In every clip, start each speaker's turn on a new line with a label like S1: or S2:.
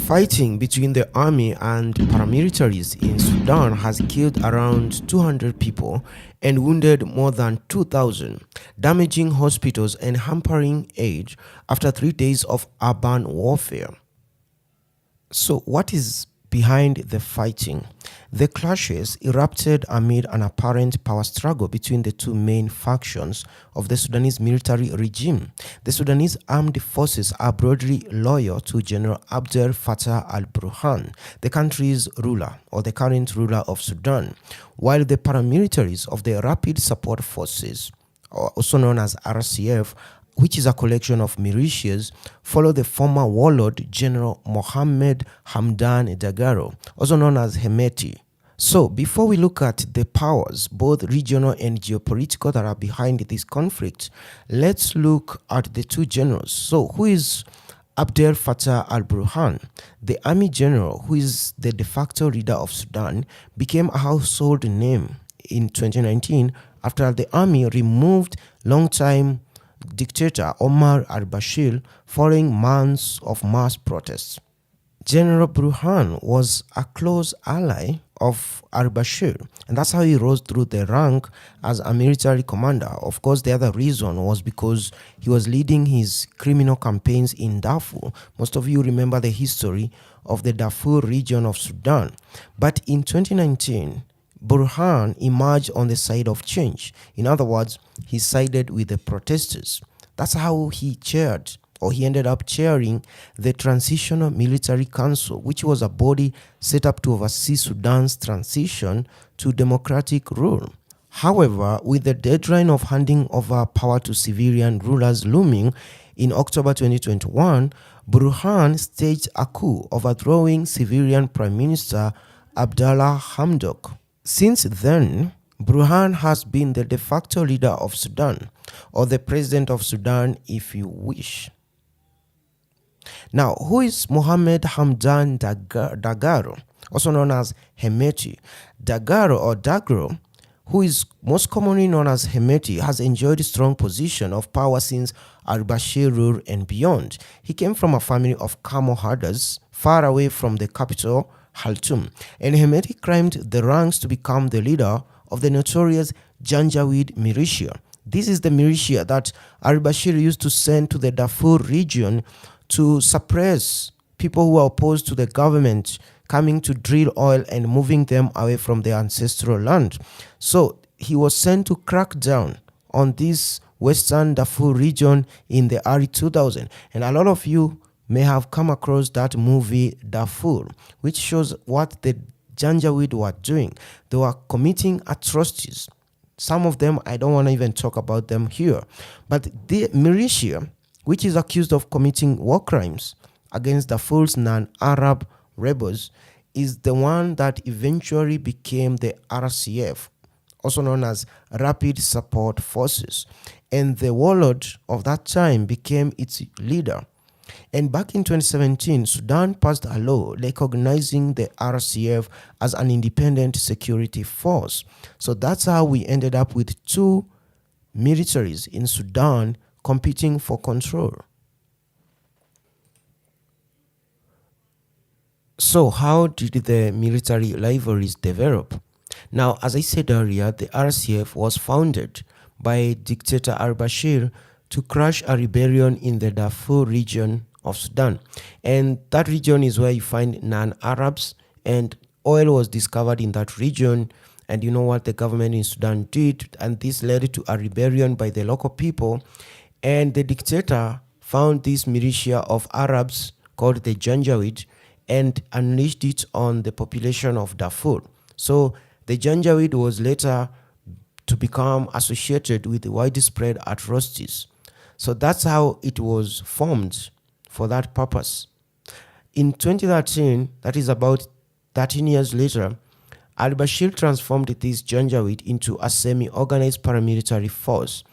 S1: Fighting between the army and paramilitaries in Sudan has killed around 200 people and wounded more than 2,000, damaging hospitals and hampering aid after 3 days of urban warfare. So, what is behind the fighting? The clashes erupted amid an apparent power struggle between the two main factions of the Sudanese military regime. The Sudanese armed forces are broadly loyal to General Abdel Fattah al-Burhan, the country's ruler or the current ruler of Sudan, while the paramilitaries of the Rapid Support Forces, also known as RCF, which is a collection of militias, follow the former warlord General Mohammed Hamdan Dagalo, also known as Hemeti. So, before we look at the powers, both regional and geopolitical, that are behind this conflict, let's look at the two generals. So, who is Abdel Fattah al-Burhan? The army general, who is the de facto leader of Sudan, became a household name in 2019 after the army removed longtime dictator Omar al-Bashir following months of mass protests. General Burhan was a close ally of al-Bashir, and that's how he rose through the rank as a military commander. Of course, the other reason was because he was leading his criminal campaigns in Darfur. Most of you remember the history of the Darfur region of Sudan. But in 2019, Burhan emerged on the side of change. In other words, he sided with the protesters. That's how he ended up chairing the Transitional Military Council, which was a body set up to oversee Sudan's transition to democratic rule. However, with the deadline of handing over power to civilian rulers looming in October 2021, Burhan staged a coup, overthrowing civilian Prime Minister Abdallah Hamdok. Since then, Burhan has been the de facto leader of Sudan, or the president of Sudan if you wish. Now, who is Mohammed Hamdan Dagalo, also known as Hemeti? Dagalo, who is most commonly known as Hemeti, has enjoyed a strong position of power since al-Bashir rule and beyond. He came from a family of camel herders far away from the capital, Khartoum, and Hemeti climbed the ranks to become the leader of the notorious Janjaweed militia. This is the militia that al-Bashir used to send to the Darfur region to suppress people who are opposed to the government coming to drill oil and moving them away from their ancestral land. So he was sent to crack down on this western Darfur region in the early 2000s. And a lot of you may have come across that movie Darfur, which shows what the Janjaweed were doing. They were committing atrocities. Some of them, I don't want to even talk about them here. But the militia, which is accused of committing war crimes against Darfur's non-Arab rebels, is the one that eventually became the RCF, also known as Rapid Support Forces. And the warlord of that time became its leader. And back in 2017, Sudan passed a law recognizing the RCF as an independent security force. So that's how we ended up with two militaries in Sudan competing for control. So how did the military rivalries develop? Now, as I said earlier, the RCF was founded by dictator al-Bashir to crush a rebellion in the Darfur region of Sudan. And that region is where you find non-Arabs, and oil was discovered in that region. And you know what the government in Sudan did? And this led to a rebellion by the local people. And the dictator found this militia of Arabs called the Janjaweed and unleashed it on the population of Darfur. So the Janjaweed was later to become associated with widespread atrocities. So that's how it was formed for that purpose. In 2013, that is about 13 years later, al-Bashir transformed this Janjaweed into a semi-organized paramilitary force.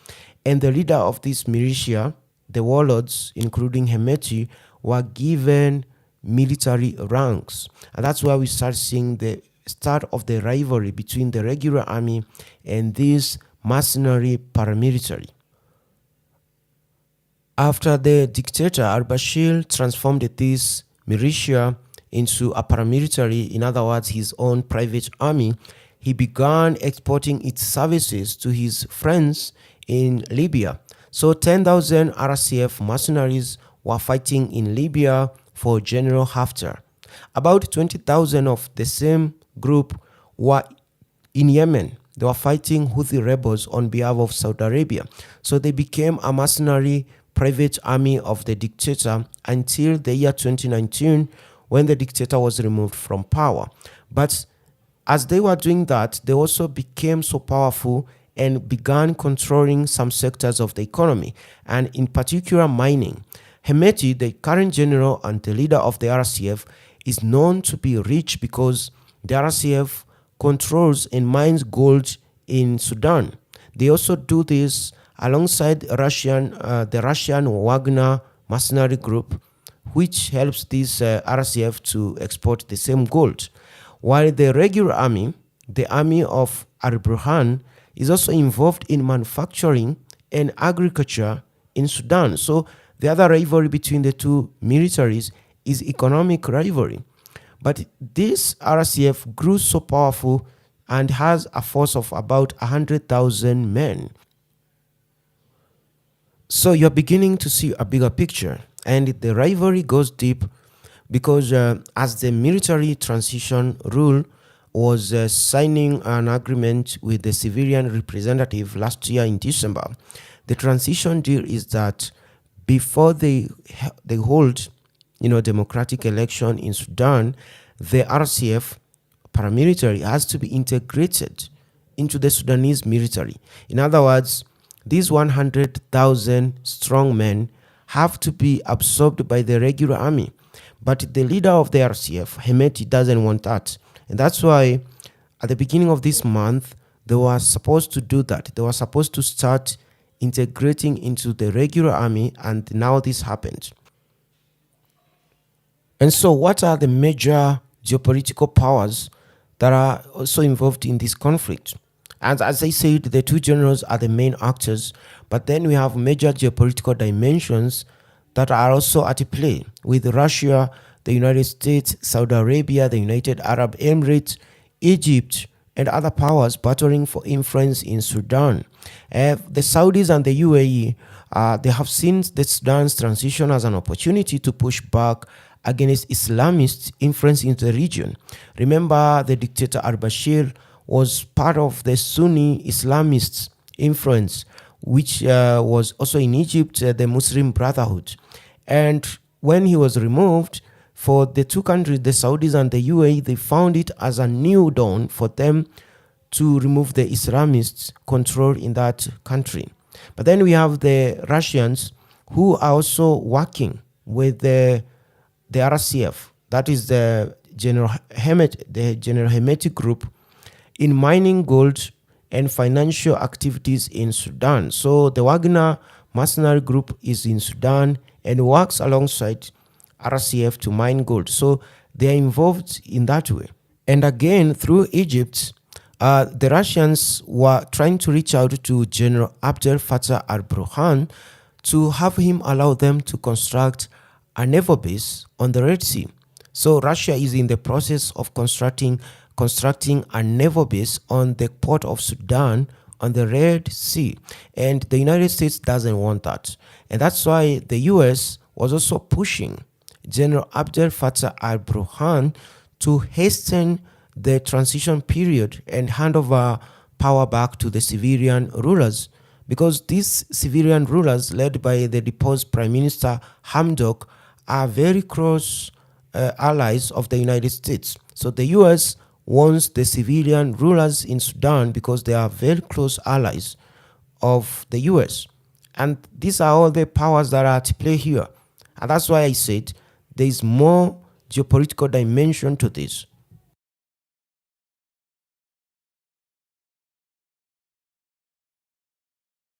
S1: And the leader of this militia, the warlords, including Hemeti, were given military ranks. And that's why we start seeing the start of the rivalry between the regular army and this mercenary paramilitary. After the dictator al-Bashir transformed this militia into a paramilitary, in other words, his own private army, he began exporting its services to his friends in Libya. So 10,000 RSF mercenaries were fighting in Libya for General Haftar. About 20,000 of the same group were in Yemen. They were fighting Houthi rebels on behalf of Saudi Arabia. So they became a mercenary private army of the dictator until the year 2019, when the dictator was removed from power. But as they were doing that, they also became so powerful and began controlling some sectors of the economy, and in particular mining. Hemeti, the current general and the leader of the RSF, is known to be rich because the RSF controls and mines gold in Sudan. They also do this alongside the Russian Wagner mercenary group, which helps this RSF to export the same gold. While the regular army, the army of Al-Burhan, is also involved in manufacturing and agriculture in Sudan. So the other rivalry between the two militaries is economic rivalry. But this RSF grew so powerful and has a force of about 100,000 men. So you're beginning to see a bigger picture, and the rivalry goes deep because as the military transition rule was signing an agreement with the civilian representative last year in December, the transition deal is that before they hold democratic election in Sudan, the RCF paramilitary has to be integrated into the Sudanese military. In other words, these 100,000 strong men have to be absorbed by the regular army. But the leader of the RCF, Hemeti, doesn't want that. And that's why at the beginning of this month, they were supposed to do that. They were supposed to start integrating into the regular army, and now this happened. And so what are the major geopolitical powers that are also involved in this conflict? And as I said, the two generals are the main actors, but then we have major geopolitical dimensions that are also at play, with Russia, the United States, Saudi Arabia, the United Arab Emirates, Egypt, and other powers battling for influence in Sudan. The Saudis and the UAE, they have seen the Sudan's transition as an opportunity to push back against Islamist influence in the region. Remember, the dictator al-Bashir was part of the Sunni Islamist influence, which was also in Egypt, the Muslim Brotherhood. And when he was removed, for the two countries, the Saudis and the UAE, they found it as a new dawn for them to remove the Islamist control in that country. But then we have the Russians, who are also working with the RCF, that is the General Hemeti group, in mining gold and financial activities in Sudan. So the Wagner mercenary group is in Sudan and works alongside RCF to mine gold. So they are involved in that way. And again, through Egypt, the Russians were trying to reach out to General Abdel Fattah al-Burhan to have him allow them to construct a naval base on the Red Sea. So Russia is in the process of constructing a naval base on the port of Sudan on the Red Sea. And the United States doesn't want that. And that's why the US was also pushing General Abdel Fattah al-Burhan to hasten the transition period and hand over power back to the civilian rulers, because these civilian rulers, led by the deposed Prime Minister Hamdok, are very close allies of the United States. So the US wants the civilian rulers in Sudan because they are very close allies of the US. And these are all the powers that are at play here. And that's why I said there is more geopolitical dimension to this.